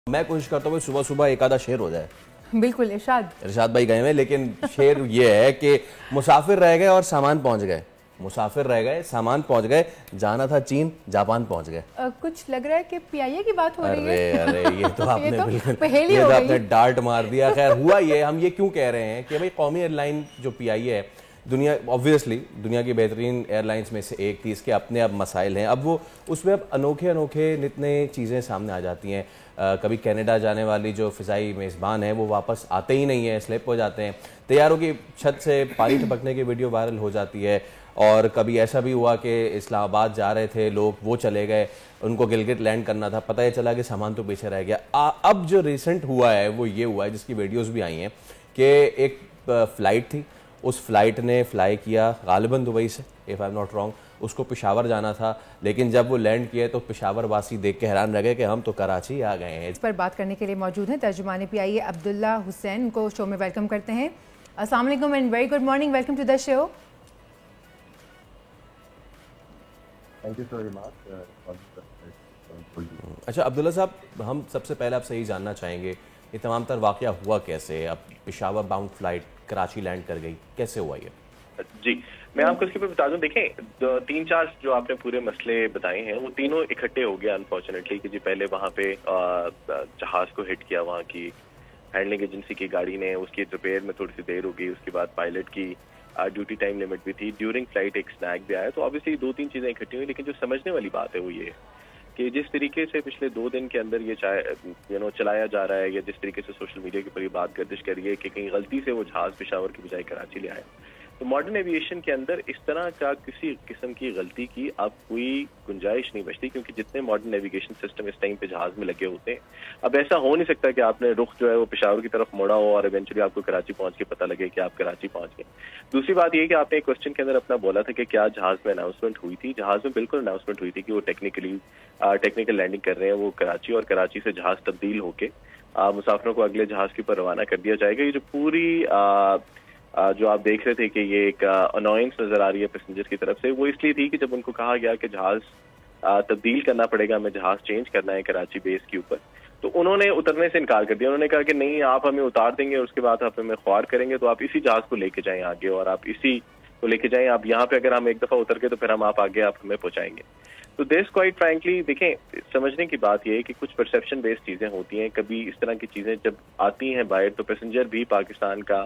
میں کوشش کرتا ہوں کہ صبح صبح ایک آدھا شعر ہو جائے. بالکل. ارشاد بھائی گئے ہیں, لیکن شعر یہ ہے کہ مسافر رہ گئے اور سامان پہنچ گئے. مسافر رہ گئے, سامان پہنچ گئے, جانا تھا چین, جاپان پہنچ گئے. کچھ لگ رہا ہے کہ پی آئی اے کی بات ہو رہی ہے. ارے یہ تو آپ نے بالکل یہ تو آپ نے ڈارٹ مار دیا. خیر ہوا یہ, ہم یہ کیوں کہہ رہے ہیں کہ بھائی قومی ایئر لائن جو پی آئی اے ہے, دنیا آبویسلی دنیا کی بہترین ایئر لائنس میں سے ایک تھی. اس کے اپنے اب مسائل ہیں. اب وہ اس میں اب انوکھے نت نئے چیزیں سامنے آ جاتی ہیں. کبھی کینیڈا جانے والی جو فضائی میزبان ہے وہ واپس آتے ہی نہیں ہیں, سلپ ہو جاتے ہیں. طیاروں کی چھت سے پانی ٹپکنے کی ویڈیو وائرل ہو جاتی ہے. اور کبھی ایسا بھی ہوا کہ اسلام آباد جا رہے تھے لوگ, وہ چلے گئے, ان کو گلگت لینڈ کرنا تھا, پتہ یہ چلا کہ سامان تو پیچھے رہ گیا. اب جو ریسنٹ ہوا ہے وہ یہ ہوا ہے, جس کی ویڈیوز بھی آئی ہیں, کہ ایک فلائٹ تھی, اس فلائٹ نے فلائی کیا غالباً دبئی سے, if I'm not wrong. اس کو پشاور جانا تھا, لیکن جب وہ لینڈ کیے تو پشاور واسی دیکھ کے حیران رہ گئے کہ ہم تو کراچی آ گئے ہیں. اس پر بات کرنے کے لیے موجود ہیں ترجمان پی آئی اے عبداللہ حسین, ان کو شو میں ویلکم کرتے ہیں. السلام علیکم and very good morning, welcome to the show. اچھا عبداللہ صاحب, ہم سب سے پہلے آپ سے یہ جاننا چاہیں گے یہ تمام تر واقعہ ہوا کیسے؟ اب Peshawar bound flight Karachi land کر گئی, کیسے ہوا یہ؟ جی میں آپ کو اس کے اوپر بتا دوں. دیکھیں 3-4 جو آپ نے پورے مسئلے بتائے ہیں وہ تینوں اکٹھے ہو گیا انفارچونیٹلی, کہ جی پہلے وہاں پہ جہاز کو ہٹ کیا وہاں کی ہینڈلنگ ایجنسی کی گاڑی نے, اس کی ریپیئر میں تھوڑی سی دیر ہو گئی, اس کے بعد پائلٹ کی ڈیوٹی ٹائم لمٹ بھی تھی, ڈیورنگ فلائٹ ایک اسنیک بھی آیا. تو آبویسلی 2-3 چیزیں اکٹھی ہوئی, لیکن جو سمجھنے والی بات ہے وہ یہ ہے کہ جس طریقے سے پچھلے 2 دن کے اندر یہ چلایا جا رہا ہے, یا جس طریقے سے سوشل میڈیا کے اوپر یہ بات گردش کر رہی ہے کہ کہیں غلطی سے وہ جہاز پشاور کی بجائے کراچی لے آئے, تو ماڈرن ایویشن کے اندر اس طرح کا کسی قسم کی غلطی کی اب کوئی گنجائش نہیں بچتی, کیونکہ جتنے ماڈرن نیویگیشن سسٹم اس ٹائم پہ جہاز میں لگے ہوتے ہیں, اب ایسا ہو نہیں سکتا کہ آپ نے رخ جو ہے وہ پشاور کی طرف موڑا ہو اور ایونچولی آپ کو کراچی پہنچ کے پتہ لگے کہ آپ کراچی پہنچ گئے. دوسری بات یہ کہ آپ نے ایک کوسچن کے اندر اپنا بولا تھا کہ کیا جہاز میں اناؤنسمنٹ ہوئی تھی. جہاز میں بالکل اناؤنسمنٹ ہوئی تھی کہ وہ ٹیکنیکل لینڈنگ کر رہے ہیں وہ کراچی, اور کراچی سے جہاز تبدیل ہو کے مسافروں کو اگلے جہاز کے اوپر روانہ کر دیا جائے گا. یہ جو پوری جو آپ دیکھ رہے تھے کہ یہ ایک انوائنس نظر آ رہی ہے پیسنجر کی طرف سے, وہ اس لیے تھی کہ جب ان کو کہا گیا کہ جہاز تبدیل کرنا پڑے گا, ہمیں جہاز چینج کرنا ہے کراچی بیس کے اوپر, تو انہوں نے اترنے سے انکار کر دیا. انہوں نے کہا کہ نہیں, آپ ہمیں اتار دیں گے اور اس کے بعد آپ ہمیں خوار کریں گے, تو آپ اسی جہاز کو لے کے جائیں آگے, اور آپ اسی کو لے کے جائیں. آپ یہاں پہ اگر ہم ایک دفعہ اتر گئے تو پھر ہم آپ آگے آپ ہمیں پہنچائیں گے. تو دس کوائٹ فرینکلی دیکھیں, سمجھنے کی بات یہ ہے کہ کچھ پرسیپشن بیسڈ چیزیں ہوتی ہیں. کبھی اس طرح کی چیزیں جب آتی ہیں باہر تو پیسنجر بھی پاکستان کا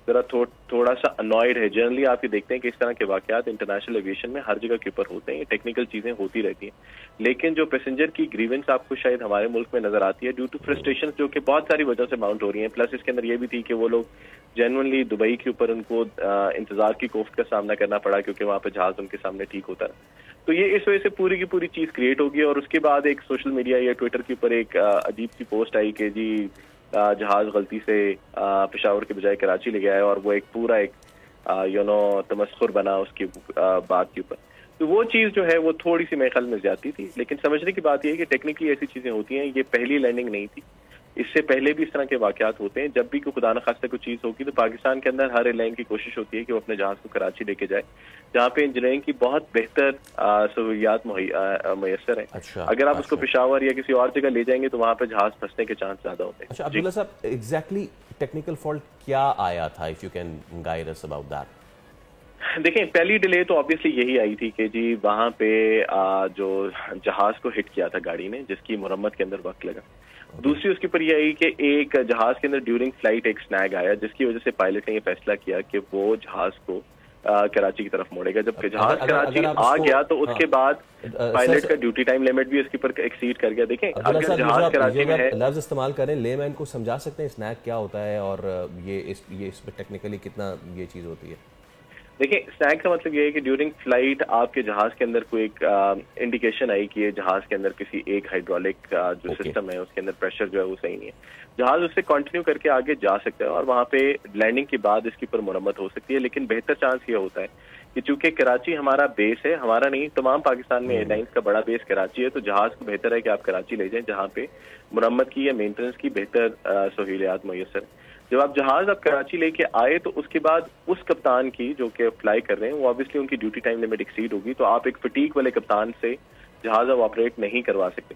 ذرا تھوڑا سا انوائڈ ہے. جنرلی آپ یہ دیکھتے ہیں کہ اس طرح کے واقعات انٹرنیشنل ایویشن میں ہر جگہ کے اوپر ہوتے ہیں, ٹیکنیکل چیزیں ہوتی رہتی ہیں, لیکن جو پیسنجر کی گریونس آپ کو شاید ہمارے ملک میں نظر آتی ہے ڈیو ٹو فرسٹریشن, جو کہ بہت ساری وجہ سے ماؤنٹ ہو رہی ہیں. پلس اس کے اندر یہ بھی تھی کہ وہ لوگ جینوئنلی دبئی کے اوپر ان کو انتظار کی کوفت کا سامنا کرنا پڑا, کیونکہ وہاں پہ جہاز ان کے سامنے ٹھیک ہوتا رہا. تو یہ اس وجہ سے پوری کی پوری چیز کریٹ ہوگی. اور اس کے بعد ایک سوشل میڈیا یا ٹویٹر کے اوپر ایک عجیب سی پوسٹ آئی کہ جی جہاز غلطی سے پشاور کے بجائے کراچی لے گیا ہے, اور وہ ایک پورا ایک تمسخر بنا اس کی بات کے اوپر. تو وہ چیز جو ہے وہ تھوڑی سی میرے خیال میں زیادتی تھی. لیکن سمجھنے کی بات یہ ہے کہ ٹیکنیکلی ایسی چیزیں ہوتی ہیں, یہ پہلی لینڈنگ نہیں تھی, اس سے پہلے بھی اس طرح کے واقعات ہوتے ہیں. جب بھی کوئی خدا نخواستہ کوئی چیز ہوگی تو پاکستان کے اندر ہر ایئر لائن کی کوشش ہوتی ہے کہ وہ اپنے جہاز کو کراچی لے کے جائے, جہاں پہ انجینئرنگ کی بہت بہتر سہولیات میسر ہیں. اگر آپ اس کو پشاور یا کسی اور جگہ لے جائیں گے تو وہاں پہ جہاز پھنسنے کے چانس زیادہ ہوتے ہیں. اچھا عبداللہ صاحب, ایگزیکٹلی ٹیکنیکل فالٹ کیا آیا تھا, if you can guide us about that? دیکھیں پہلی ڈیلے تو آبویسلی یہی آئی تھی کہ جی وہاں پہ جو جہاز کو ہٹ کیا تھا گاڑی نے, جس کی مرمت کے اندر وقت لگا. دوسری اس کے اوپر یہ آئی کہ ایک جہاز کے اندر ڈیورنگ فلائٹ ایک سنیگ آیا, جس کی وجہ سے پائلٹ نے یہ فیصلہ کیا کہ وہ جہاز کو کراچی کی طرف موڑے گا. جب جہاز کراچی آ گیا تو اس کے بعد پائلٹ کا ڈیوٹی ٹائم لمٹ بھی اس کے اوپر ایکسیڈ کر گیا. دیکھیں اگر جہاز کراچی میں ہے, لفظ استعمال کریں, لے مین کو سمجھا سکتے ہیں اسنیک کیا ہوتا ہے اور یہ اس پہ ٹیکنیکلی کتنا یہ چیز ہوتی ہے؟ دیکھیں اسنیک کا مطلب یہ ہے کہ ڈیورنگ فلائٹ آپ کے جہاز کے اندر کوئی ایک انڈیکیشن آئی کہ جہاز کے اندر کسی ایک ہائیڈرولک جو سسٹم ہے اس کے اندر پریشر جو ہے وہ صحیح نہیں ہے. جہاز اس سے کنٹینیو کر کے آگے جا سکتا ہے اور وہاں پہ لینڈنگ کے بعد اس کے اوپر مرمت ہو سکتی ہے. لیکن بہتر چانس یہ ہوتا ہے کہ چونکہ کراچی ہمارا بیس ہے, ہمارا نہیں تمام پاکستان میں ایئر لائنس کا بڑا بیس کراچی ہے, تو جہاز کو بہتر ہے کہ آپ کراچی لے جائیں جہاں پہ مرمت کی یا مینٹیننس کی بہتر سہولیات میسر ہیں. جب آپ جہاز آپ کراچی لے کے آئے تو اس کے بعد اس کپتان کی جو کہ فلائی کر رہے ہیں وہ آبویسلی ان کی ڈیوٹی ٹائم لمٹ ایکسیڈ ہوگی, تو آپ ایک فٹیک والے کپتان سے جہاز آپ آپریٹ نہیں کروا سکتے.